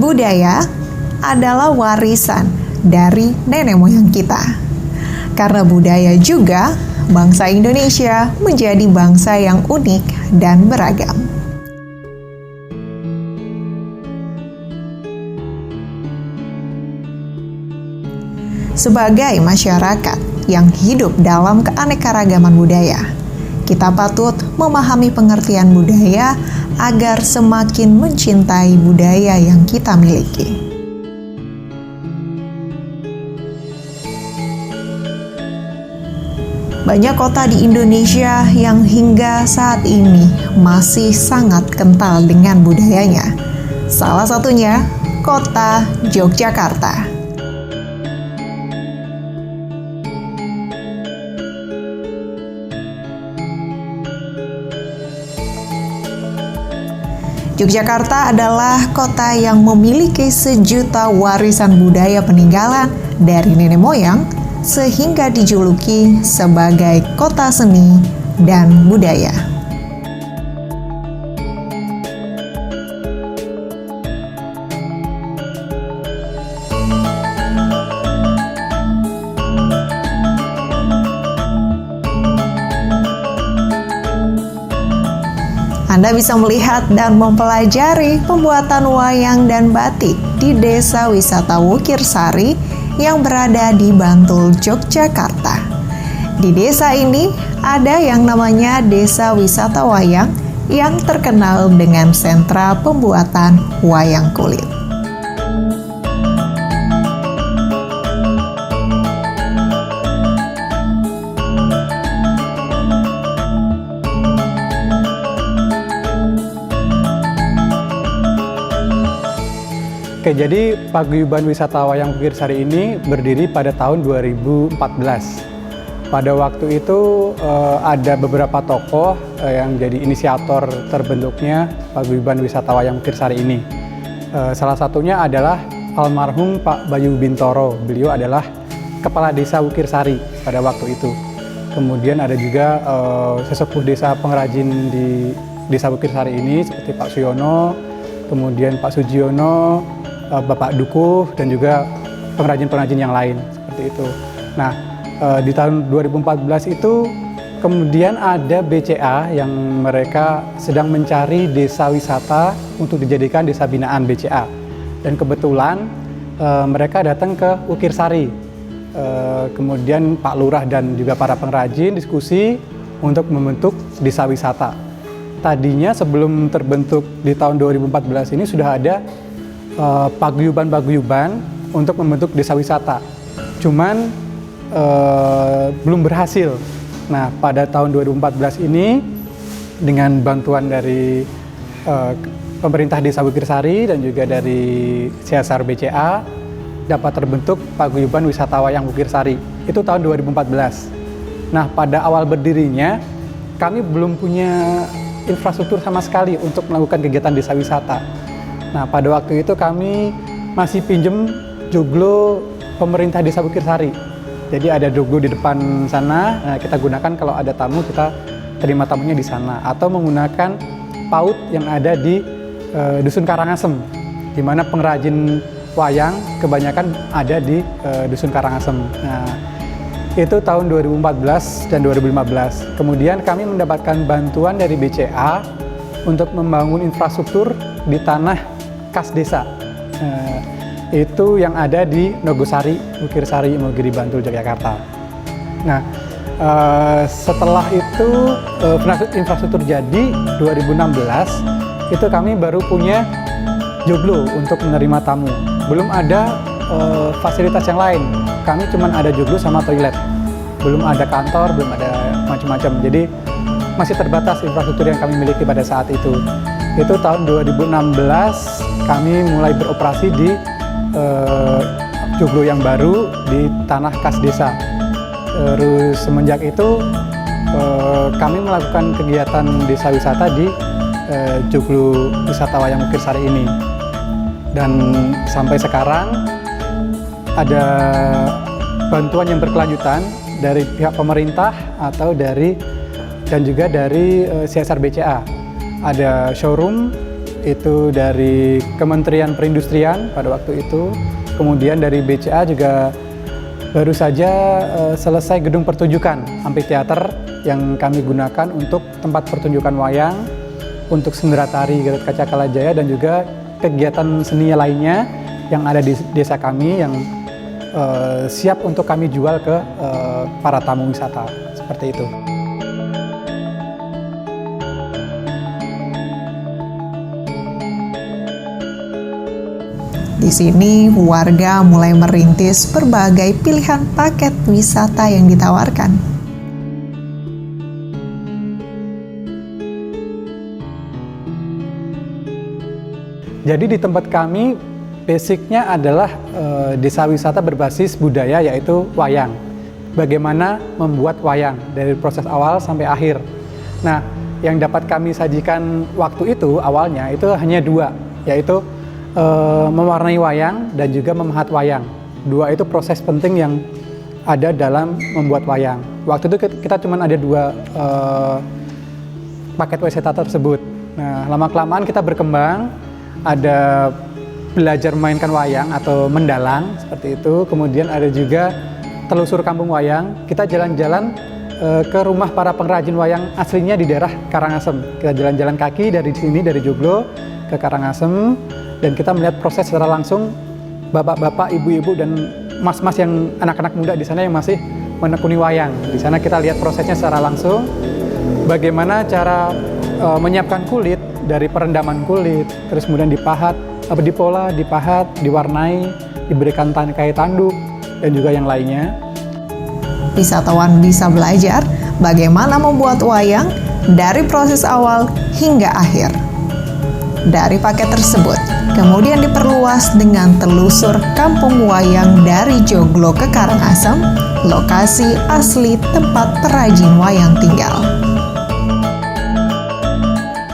Budaya adalah warisan dari nenek moyang kita. Karena budaya juga, bangsa Indonesia menjadi bangsa yang unik dan beragam. Sebagai masyarakat yang hidup dalam keanekaragaman budaya, kita patut memahami pengertian budaya agar semakin mencintai budaya yang kita miliki. Banyak kota di Indonesia yang hingga saat ini masih sangat kental dengan budayanya. Salah satunya, kota Yogyakarta. Yogyakarta adalah kota yang memiliki sejuta warisan budaya peninggalan dari nenek moyang, sehingga dijuluki sebagai kota seni dan budaya. Anda bisa melihat dan mempelajari pembuatan wayang dan batik di Desa Wisata Wukirsari yang berada di Bantul, Yogyakarta. Di desa ini ada yang namanya Desa Wisata Wayang yang terkenal dengan sentra pembuatan wayang kulit. Oke, jadi Paguyuban Wisata Wayang Wukirsari ini berdiri pada tahun 2014. Pada waktu itu ada beberapa tokoh yang jadi inisiator terbentuknya Paguyuban Wisata Wayang Wukirsari ini. Salah satunya adalah almarhum Pak Bayu Bintoro. Beliau adalah Kepala Desa Wukirsari pada waktu itu. Kemudian ada juga sesepuh desa pengrajin di Desa Wukirsari ini seperti Pak Suyono, kemudian Pak Sujiono, Bapak Dukuh, dan juga pengrajin-pengrajin yang lain seperti itu. Nah, di tahun 2014 itu kemudian ada BCA yang mereka sedang mencari desa wisata untuk dijadikan desa binaan BCA. Dan kebetulan mereka datang ke Wukirsari. Kemudian Pak Lurah dan juga para pengrajin diskusi untuk membentuk desa wisata. Tadinya sebelum terbentuk di tahun 2014 ini sudah ada paguyuban-paguyuban untuk membentuk desa wisata. Cuman belum berhasil. Nah, pada tahun 2014 ini dengan bantuan dari pemerintah Desa Wukirsari dan juga dari CSR BCA dapat terbentuk Paguyuban Wisata Wayang Wukirsari. Itu tahun 2014. Nah, pada awal berdirinya kami belum punya infrastruktur sama sekali untuk melakukan kegiatan desa wisata. Nah, pada waktu itu kami masih pinjem joglo pemerintah Desa Wukirsari. Jadi ada joglo di depan sana, kita gunakan kalau ada tamu, kita terima tamunya di sana. Atau menggunakan PAUD yang ada di Dusun Karangasem, di mana pengrajin wayang kebanyakan ada di Dusun Karangasem. Nah, itu tahun 2014 dan 2015. Kemudian kami mendapatkan bantuan dari BCA untuk membangun infrastruktur di tanah kas desa, itu yang ada di Nogosari, Wukirsari, Imogiri, Bantul, Yogyakarta. Nah, setelah itu infrastruktur jadi 2016, itu kami baru punya joglo untuk menerima tamu. Belum ada fasilitas yang lain. Kami cuma ada joglo sama toilet. Belum ada kantor, belum ada macam-macam. Jadi masih terbatas infrastruktur yang kami miliki pada saat itu. Itu tahun 2016 kami mulai beroperasi di joglo yang baru di tanah kas desa. Terus semenjak itu kami melakukan kegiatan desa wisata di joglo wisata Wayang Wukirsari ini. Dan sampai sekarang ada bantuan yang berkelanjutan dari pihak pemerintah atau dari dan juga dari CSR BCA. Ada showroom itu dari Kementerian Perindustrian pada waktu itu, kemudian dari BCA juga baru saja selesai gedung pertunjukan amphitheater yang kami gunakan untuk tempat pertunjukan wayang, untuk sendera tari Gatot Kaca Kalajaya, dan juga kegiatan seni lainnya yang ada di desa kami yang siap untuk kami jual ke para tamu wisata, seperti itu. Di sini, warga mulai merintis berbagai pilihan paket wisata yang ditawarkan. Jadi di tempat kami, basicnya adalah desa wisata berbasis budaya, yaitu wayang. Bagaimana membuat wayang dari proses awal sampai akhir. Nah, yang dapat kami sajikan waktu itu awalnya itu hanya dua, yaitu mewarnai wayang dan juga memahat wayang. Dua itu proses penting yang ada dalam membuat wayang. Waktu itu kita cuma ada dua paket wisata tersebut. Nah, lama-kelamaan kita berkembang, ada belajar memainkan wayang atau mendalang, seperti itu. Kemudian ada juga telusur kampung wayang. Kita jalan-jalan ke rumah para pengrajin wayang aslinya di daerah Karangasem. Kita jalan-jalan kaki dari sini, dari Joglo ke Karangasem. Dan kita melihat proses secara langsung bapak-bapak, ibu-ibu, dan mas-mas yang anak-anak muda di sana yang masih menekuni wayang. Di sana kita lihat prosesnya secara langsung, bagaimana cara menyiapkan kulit dari perendaman kulit, terus kemudian dipahat, dipola, dipahat, diwarnai, diberikan tangkai tanduk, dan juga yang lainnya. Wisatawan bisa belajar bagaimana membuat wayang dari proses awal hingga akhir. Dari paket tersebut, kemudian diperluas dengan telusur kampung wayang dari Joglo ke Karangasem, lokasi asli tempat perajin wayang tinggal.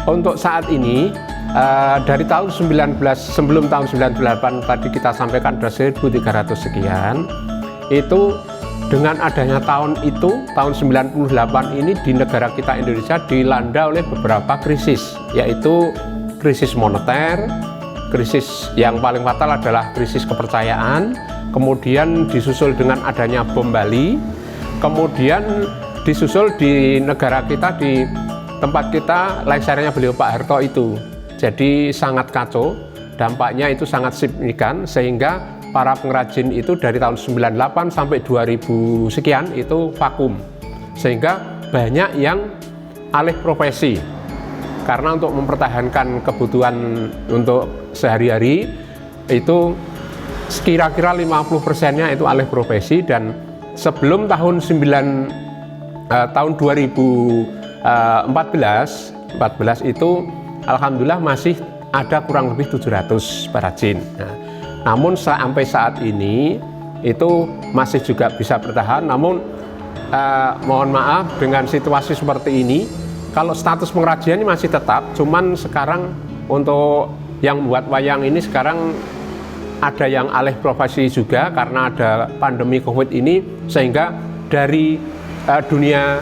Untuk saat ini, dari tahun 19, sebelum tahun 98 tadi kita sampaikan sudah 1.300 sekian, itu dengan adanya tahun itu, tahun 98 ini di negara kita Indonesia dilanda oleh beberapa krisis, yaitu krisis moneter, krisis yang paling fatal adalah krisis kepercayaan, kemudian disusul dengan adanya bom Bali, kemudian disusul di negara kita, di tempat kita, lengsernya beliau Pak Harto itu. Jadi sangat kacau, dampaknya itu sangat signifikan, sehingga para pengrajin itu dari tahun 98 sampai 2000 sekian itu vakum, sehingga banyak yang alih profesi. Karena untuk mempertahankan kebutuhan untuk sehari-hari itu kira-kira 50%-nya itu alih profesi, dan sebelum tahun 2014 itu alhamdulillah masih ada kurang lebih 700 perajin. Nah, namun sampai saat ini itu masih juga bisa bertahan, namun mohon maaf dengan situasi seperti ini, kalau status pengrajin masih tetap, cuman sekarang untuk yang buat wayang ini sekarang ada yang alih profesi juga karena ada pandemi COVID ini, sehingga dari dunia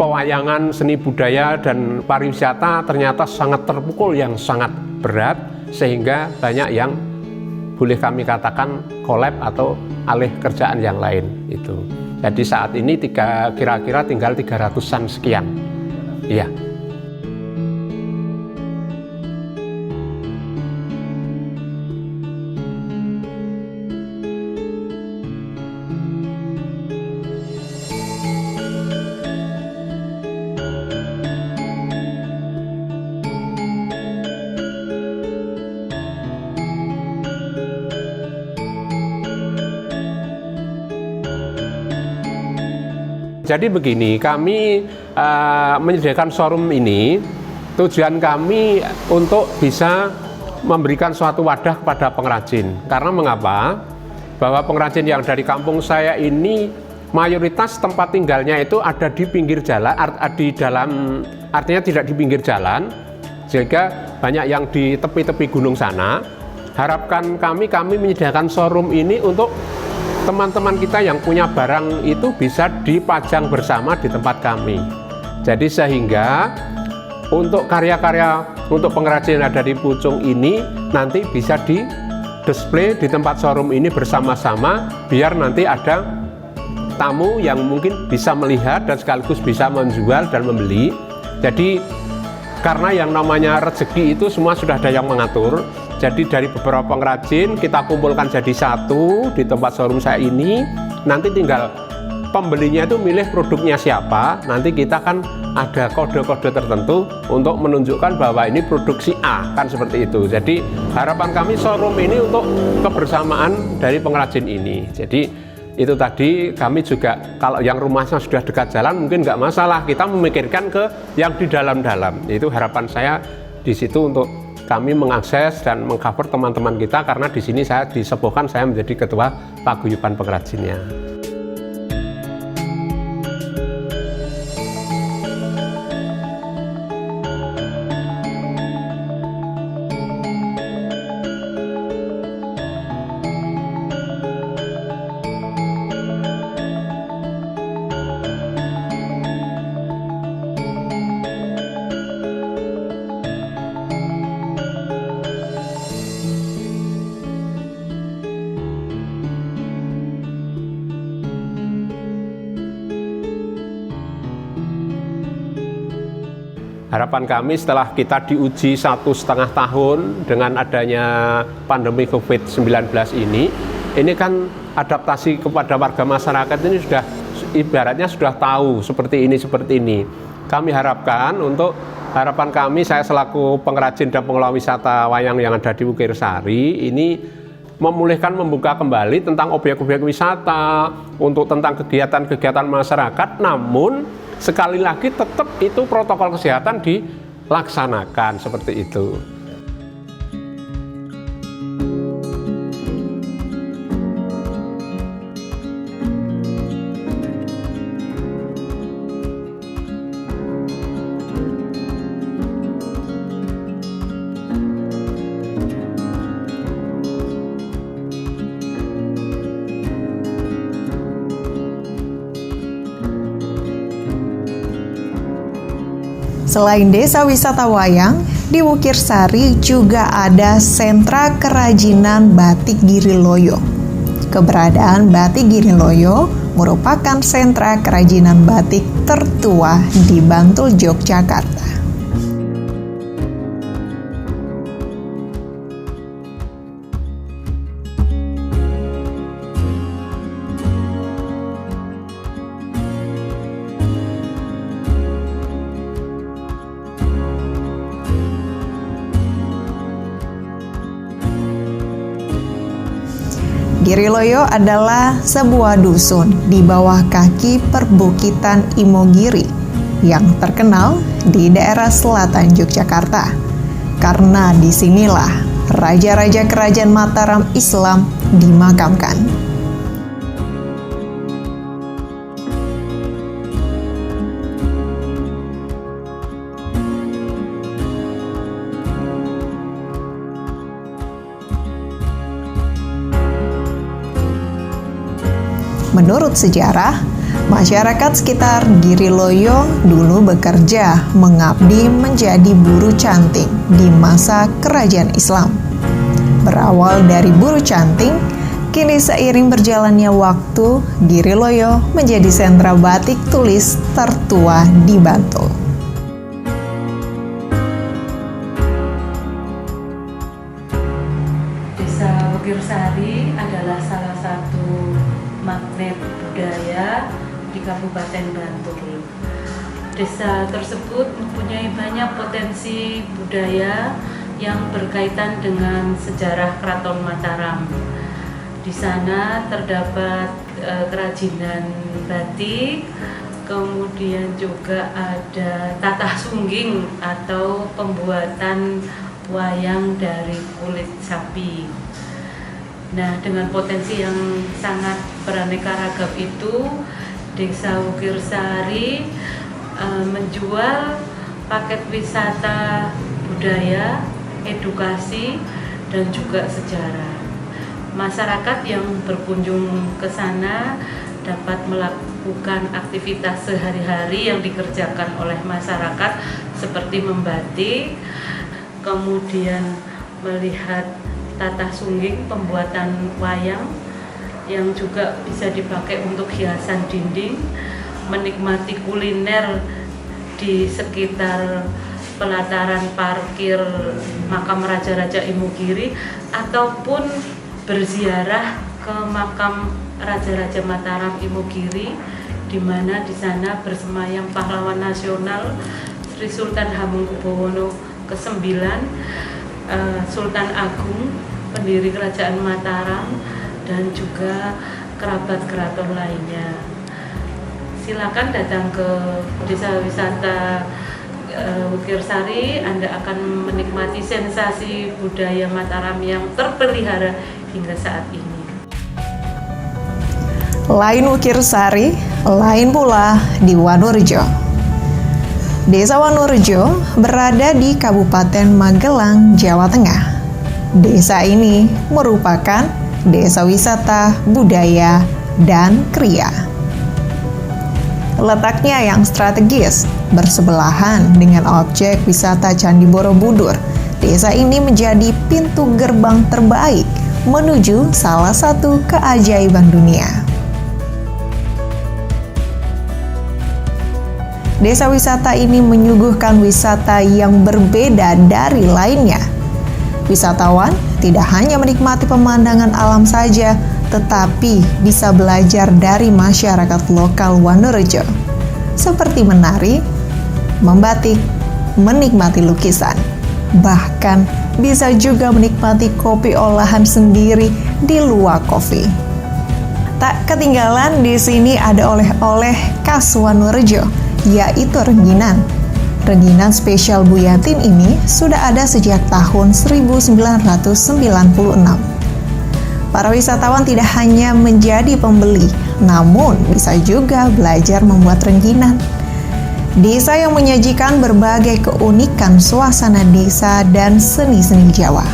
pewayangan, seni budaya, dan pariwisata ternyata sangat terpukul yang sangat berat, sehingga banyak yang boleh kami katakan kolab atau alih kerjaan yang lain itu. Jadi saat ini kira-kira tinggal 300-an sekian. Iya. Jadi begini, kami menyediakan showroom ini, tujuan kami untuk bisa memberikan suatu wadah kepada pengrajin. Karena mengapa? Bahwa pengrajin yang dari kampung saya ini mayoritas tempat tinggalnya itu ada di pinggir jalan, artinya tidak di pinggir jalan, sehingga banyak yang di tepi-tepi gunung sana. Harapkan kami menyediakan showroom ini untuk teman-teman kita yang punya barang itu bisa dipajang bersama di tempat kami. Jadi sehingga untuk karya-karya untuk pengrajin yang ada di Pucung ini nanti bisa di display di tempat showroom ini bersama-sama, biar nanti ada tamu yang mungkin bisa melihat dan sekaligus bisa menjual dan membeli. Jadi karena yang namanya rezeki itu semua sudah ada yang mengatur. Jadi dari beberapa pengrajin kita kumpulkan jadi satu di tempat showroom saya ini. Nanti tinggal pembelinya itu milih produknya siapa. Nanti kita kan ada kode-kode tertentu untuk menunjukkan bahwa ini produksi A, kan seperti itu. Jadi harapan kami showroom ini untuk kebersamaan dari pengrajin ini. Jadi itu tadi kami juga kalau yang rumahnya sudah dekat jalan mungkin nggak masalah, kita memikirkan ke yang di dalam-dalam. Itu harapan saya di situ untuk kami mengakses dan mengcover teman-teman kita, karena di sini saya disepuhkan saya menjadi ketua paguyuban pengrajinnya. Harapan kami setelah kita diuji 1,5 tahun dengan adanya pandemi COVID-19 ini kan adaptasi kepada warga masyarakat ini sudah ibaratnya sudah tahu seperti ini. Kami harapkan untuk harapan kami, saya selaku pengrajin dan pengelola wisata wayang yang ada di Wukir Sari ini memulihkan, membuka kembali tentang objek-objek wisata, untuk tentang kegiatan-kegiatan masyarakat, namun sekali lagi tetap itu protokol kesehatan dilaksanakan seperti itu. Selain desa wisata wayang, di Wukir Sari juga ada sentra kerajinan batik Giriloyo. Keberadaan batik Giriloyo merupakan sentra kerajinan batik tertua di Bantul, Yogyakarta. Giriloyo adalah sebuah dusun di bawah kaki perbukitan Imogiri yang terkenal di daerah selatan Yogyakarta. Karena disinilah raja-raja kerajaan Mataram Islam dimakamkan. Menurut sejarah, masyarakat sekitar Giriloyo dulu bekerja mengabdi menjadi buruh canting di masa kerajaan Islam. Berawal dari buruh canting, kini seiring berjalannya waktu, Giriloyo menjadi sentra batik tulis tertua di Bantul. Desa Wukir Sari adalah salah satu magnet budaya di Kabupaten Bantul. Desa tersebut mempunyai banyak potensi budaya yang berkaitan dengan sejarah Keraton Mataram. Di sana terdapat kerajinan batik, kemudian juga ada tatah sungging atau pembuatan wayang dari kulit sapi. Nah, dengan potensi yang sangat beraneka ragam itu, Desa Wukir Sari menjual paket wisata budaya, edukasi, dan juga sejarah. Masyarakat yang berkunjung ke sana dapat bukan aktivitas sehari-hari yang dikerjakan oleh masyarakat seperti membatik, kemudian melihat tata sungging pembuatan wayang yang juga bisa dipakai untuk hiasan dinding, menikmati kuliner di sekitar pelataran parkir makam Raja-Raja Imogiri, ataupun berziarah ke makam Raja-Raja Mataram Imogiri, di mana di sana bersemayam pahlawan nasional Sri Sultan Hamengkubuwono ke-9, Sultan Agung, pendiri Kerajaan Mataram, dan juga kerabat keraton lainnya. Silakan datang ke Desa Wisata Wukirsari, Anda akan menikmati sensasi budaya Mataram yang terpelihara hingga saat ini. Lain Wukirsari, lain pula di Wanurejo. Desa Wanurejo berada di Kabupaten Magelang, Jawa Tengah. Desa ini merupakan desa wisata, budaya, dan kriya. Letaknya yang strategis, bersebelahan dengan objek wisata Candi Borobudur, desa ini menjadi pintu gerbang terbaik menuju salah satu keajaiban dunia. Desa wisata ini menyuguhkan wisata yang berbeda dari lainnya. Wisatawan tidak hanya menikmati pemandangan alam saja, tetapi bisa belajar dari masyarakat lokal Wanurejo, seperti menari, membatik, menikmati lukisan. Bahkan bisa juga menikmati kopi olahan sendiri di Luwak Coffee. Tak ketinggalan di sini ada oleh-oleh khas Wanurejo, yaitu rengginan. Rengginan spesial Bu Yatin ini sudah ada sejak tahun 1996. Para wisatawan tidak hanya menjadi pembeli, namun bisa juga belajar membuat rengginan. Desa yang menyajikan berbagai keunikan suasana desa dan seni-seni Jawa,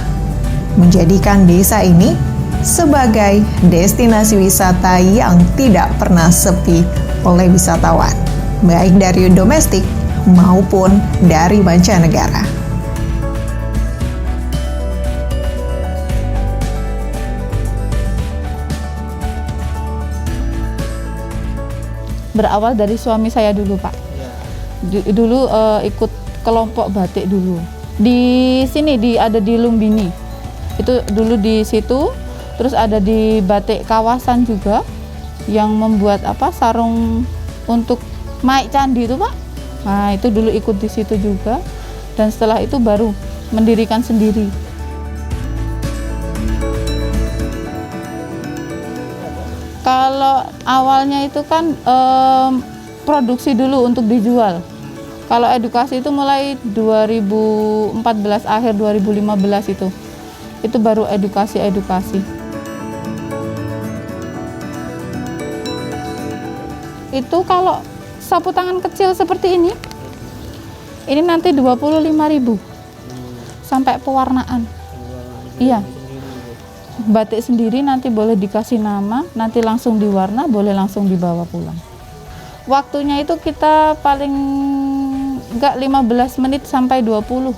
menjadikan desa ini sebagai destinasi wisata yang tidak pernah sepi oleh wisatawan, baik dari domestik maupun dari mancanegara. Berawal dari suami saya dulu, Pak. Dulu ikut kelompok batik dulu. Di sini ada di Lumbini. Itu dulu di situ. Terus ada di batik kawasan juga yang membuat sarung untuk maik candi itu, Pak. Nah, itu dulu ikut di situ juga. Dan setelah itu baru mendirikan sendiri. Kalau awalnya itu kan produksi dulu untuk dijual. Kalau edukasi itu mulai 2014 akhir 2015 itu baru edukasi. Itu kalau sapu tangan kecil seperti ini nanti 25.000 sampai pewarnaan. Iya. Batik sendiri nanti boleh dikasih nama, nanti langsung diwarna, boleh langsung dibawa pulang. Waktunya itu kita paling enggak 15 menit sampai 20.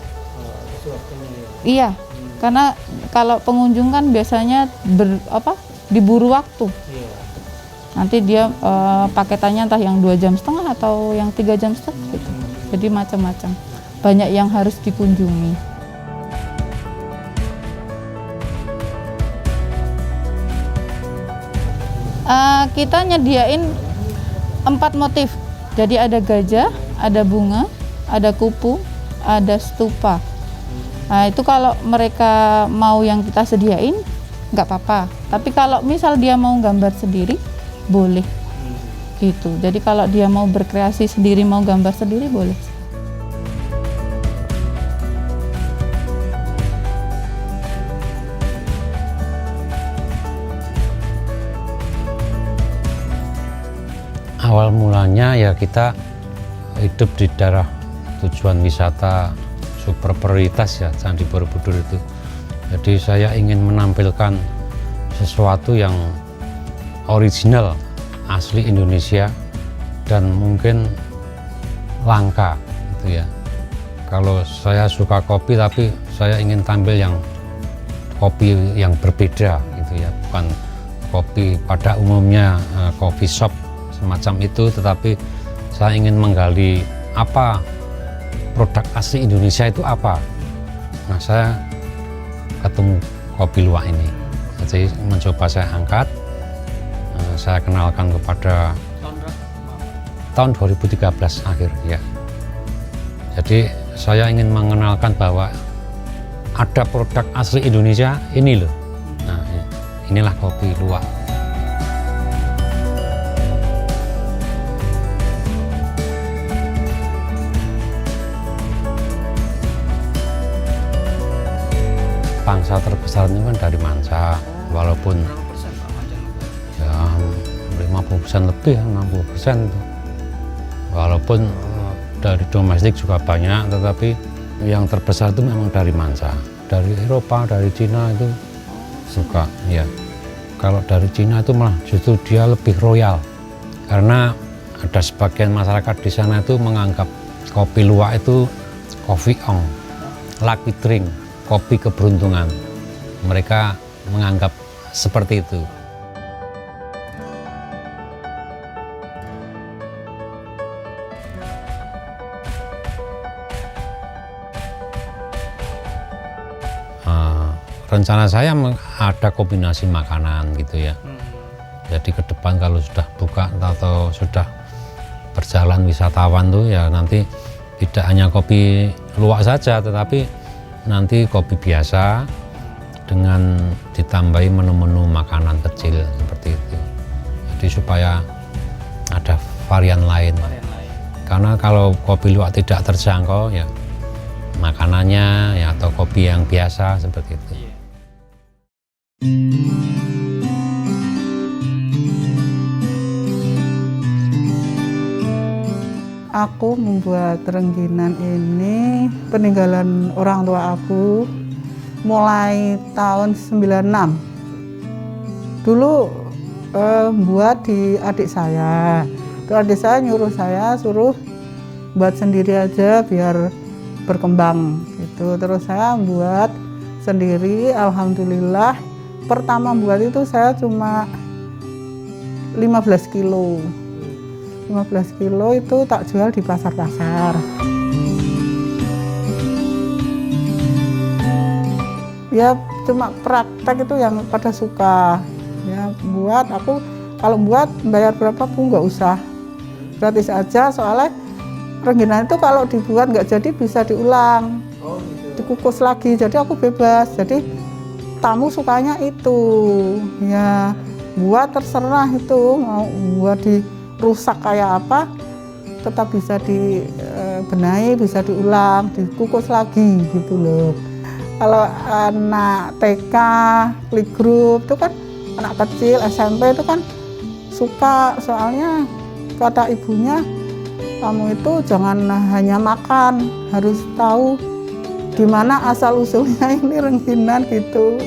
Iya, karena kalau pengunjung kan biasanya diburu waktu. Nanti dia paketannya entah yang 2,5 jam atau yang 3,5 jam gitu. Jadi macam-macam. Banyak yang harus dikunjungi. Kita nyediain 4 motif. Jadi ada gajah, ada bunga, ada kupu, ada stupa. Nah, itu kalau mereka mau yang kita sediain, nggak apa-apa. Tapi kalau misal dia mau gambar sendiri, boleh. Gitu. Jadi kalau dia mau berkreasi sendiri, mau gambar sendiri, boleh. Awal mulanya ya kita hidup di daerah tujuan wisata super prioritas ya, Candi Borobudur itu. Jadi saya ingin menampilkan sesuatu yang original, asli Indonesia, dan mungkin langka gitu ya. Kalau saya suka kopi tapi saya ingin tampil yang kopi yang berbeda gitu ya, bukan kopi pada umumnya coffee shop semacam itu, tetapi saya ingin menggali apa produk asli Indonesia itu apa. Nah, saya ketemu kopi luwak ini, jadi mencoba saya angkat, saya kenalkan kepada tahun 2013 akhir ya. Jadi saya ingin mengenalkan bahwa ada produk asli Indonesia ini loh. Nah, inilah kopi luwak. Pangsa terbesar ini kan dari manca, walaupun ya 50% lebih, 60% tuh. Walaupun dari domestik juga banyak, tetapi yang terbesar itu memang dari manca. Dari Eropa, dari Cina itu suka ya. Kalau dari Cina itu malah justru dia lebih royal, karena ada sebagian masyarakat di sana itu menganggap kopi luwak itu coffee ong, lucky drink, kopi keberuntungan. Mereka menganggap seperti itu. Rencana saya ada kombinasi makanan gitu ya. Jadi ke depan kalau sudah buka atau sudah berjalan wisatawan tuh ya nanti tidak hanya kopi luwak saja, tetapi nanti kopi biasa dengan ditambahi menu-menu makanan kecil seperti itu. Jadi supaya ada varian lain. Karena kalau kopi luwak tidak terjangkau ya makanannya ya atau kopi yang biasa seperti itu. Aku membuat rengginan ini peninggalan orang tua aku mulai tahun 96. Dulu buat di adik saya. Terus adik saya nyuruh saya suruh buat sendiri aja biar berkembang gitu. Terus saya buat sendiri, alhamdulillah. Pertama buat itu saya cuma 15 kilo. 15 kilo itu tak jual di pasar-pasar. Ya cuma praktek itu yang pada suka. Ya buat, aku kalau buat bayar berapa pun nggak usah. Gratis aja, soalnya rengginan itu kalau dibuat nggak jadi bisa diulang. Dikukus lagi, jadi aku bebas. Jadi tamu sukanya itu. Ya buat terserah itu, mau buat dirusak kayak apa, tetap bisa dibenahi, bisa diulang, dikukus lagi gitu loh. Kalau anak TK, playgroup itu kan anak kecil, SMP itu kan suka, soalnya kata ibunya, kamu itu jangan hanya makan, harus tahu di mana asal usulnya ini rengginan gitu.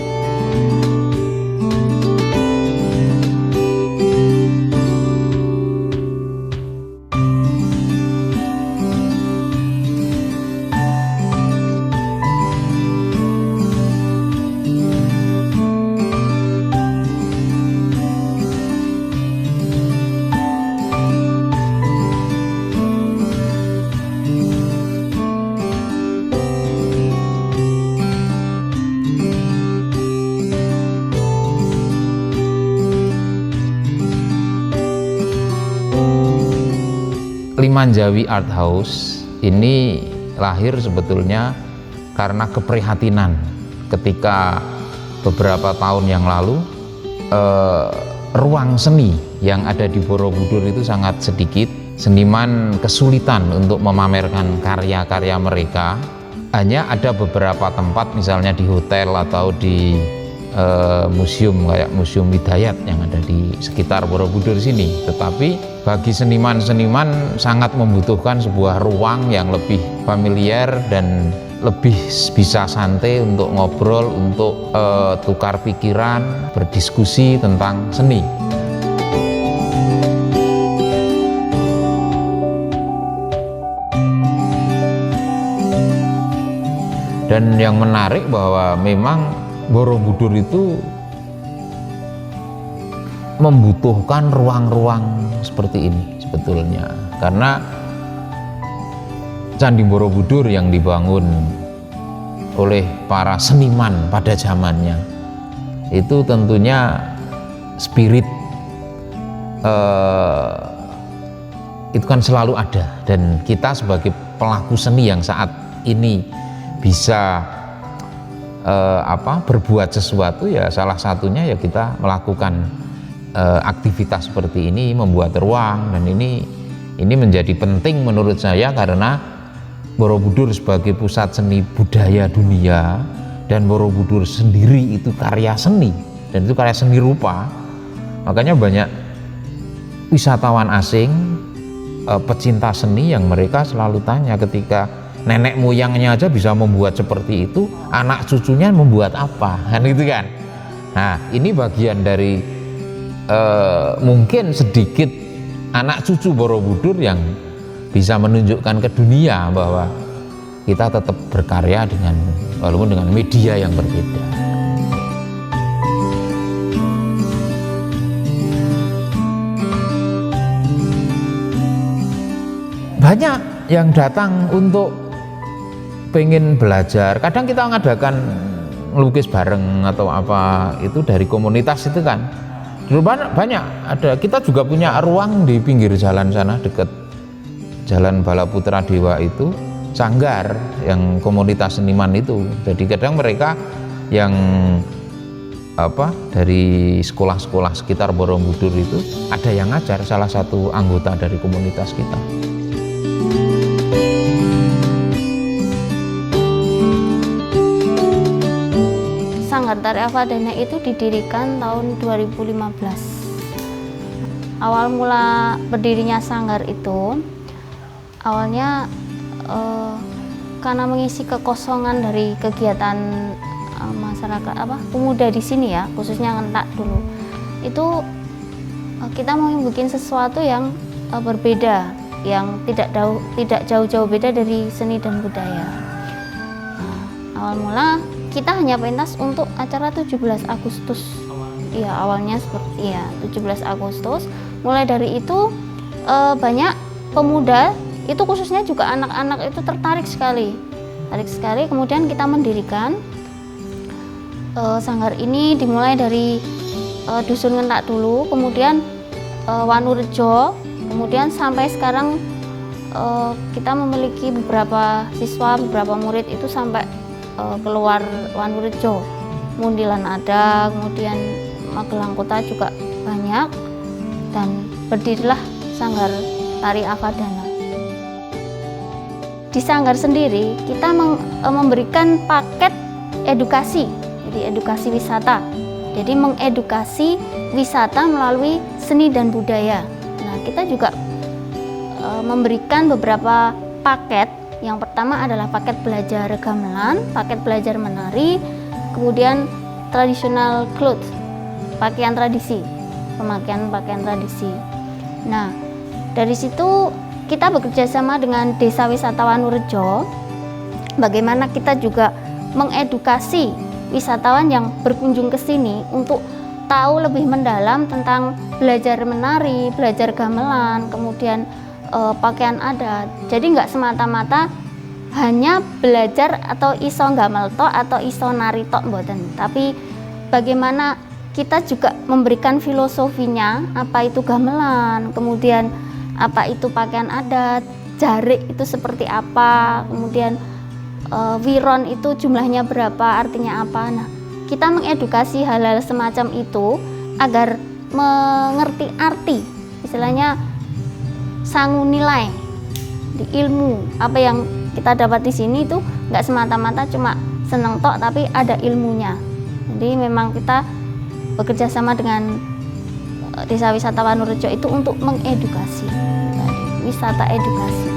Limanjawi Art House ini lahir sebetulnya karena keprihatinan ketika beberapa tahun yang lalu ruang seni yang ada di Borobudur itu sangat sedikit. Seniman kesulitan untuk memamerkan karya-karya mereka. Hanya ada beberapa tempat, misalnya di hotel atau di museum kayak Museum Hidayat yang ada di sekitar Borobudur sini. Tetapi bagi seniman-seniman sangat membutuhkan sebuah ruang yang lebih familiar dan lebih bisa santai untuk ngobrol, untuk tukar pikiran, berdiskusi tentang seni. Dan yang menarik bahwa memang Borobudur itu membutuhkan ruang-ruang seperti ini sebetulnya, karena Candi Borobudur yang dibangun oleh para seniman pada zamannya itu tentunya spirit itu kan selalu ada, dan kita sebagai pelaku seni yang saat ini bisa berbuat sesuatu, ya salah satunya ya kita melakukan aktivitas seperti ini, membuat ruang. Dan ini menjadi penting menurut saya, karena Borobudur sebagai pusat seni budaya dunia, dan Borobudur sendiri itu karya seni, dan itu karya seni rupa. Makanya banyak wisatawan asing, pecinta seni yang mereka selalu tanya, ketika nenek moyangnya aja bisa membuat seperti itu, anak cucunya membuat apa, kan gitu kan. Nah, ini bagian dari mungkin sedikit anak cucu Borobudur yang bisa menunjukkan ke dunia bahwa kita tetap berkarya walaupun dengan media yang berbeda. Banyak yang datang untuk pengen belajar. Kadang kita mengadakan melukis bareng atau apa itu dari komunitas itu kan. Dulu banyak ada. Kita juga punya ruang di pinggir jalan sana, dekat Jalan Balaputra Dewa itu, Sanggar yang komunitas seniman itu. Jadi kadang mereka yang dari sekolah-sekolah sekitar Borobudur itu ada yang ngajar, salah satu anggota dari komunitas kita. Sanggar Tari Avadana itu didirikan tahun 2015. Awal mula berdirinya sanggar itu awalnya karena mengisi kekosongan dari kegiatan masyarakat pemuda di sini ya, khususnya Ngentak dulu. Itu kita mau bikin sesuatu yang berbeda, yang tidak jauh-jauh beda dari seni dan budaya. Awal mula kita hanya pentas untuk acara 17 Agustus. Iya, awalnya seperti 17 Agustus. Mulai dari itu banyak pemuda, itu khususnya juga anak-anak itu tertarik sekali. Kemudian kita mendirikan sanggar ini, dimulai dari Dusun Ngentak dulu, kemudian Wanurejo, kemudian sampai sekarang kita memiliki beberapa siswa, beberapa murid itu sampai keluar Wanurejo, Mundilan ada, kemudian Magelang Kota juga banyak, dan berdirilah Sanggar Tari Avadana. Di sanggar sendiri kita memberikan paket edukasi, jadi edukasi wisata. Jadi mengedukasi wisata melalui seni dan budaya. Nah, kita juga memberikan beberapa paket. Yang pertama adalah paket belajar gamelan, paket belajar menari, kemudian traditional clothes, pakaian tradisi, pemakaian pakaian tradisi. Nah, dari situ kita bekerja sama dengan Desa Wisata Wanurejo, bagaimana kita juga mengedukasi wisatawan yang berkunjung ke sini untuk tahu lebih mendalam tentang belajar menari, belajar gamelan, kemudian pakaian adat. Jadi nggak semata-mata hanya belajar atau iso gamel tok atau iso nari tok mboten, tapi bagaimana kita juga memberikan filosofinya, apa itu gamelan, kemudian apa itu pakaian adat, jarik itu seperti apa, kemudian wiron itu jumlahnya berapa, artinya apa. Nah, kita mengedukasi hal-hal semacam itu agar mengerti arti, istilahnya sangu nilai di ilmu. Apa yang kita dapat di sini itu nggak semata-mata cuma seneng tok, tapi ada ilmunya. Jadi memang kita bekerja sama dengan Desa Wisata Wanurejo itu untuk mengedukasi, wisata edukasi.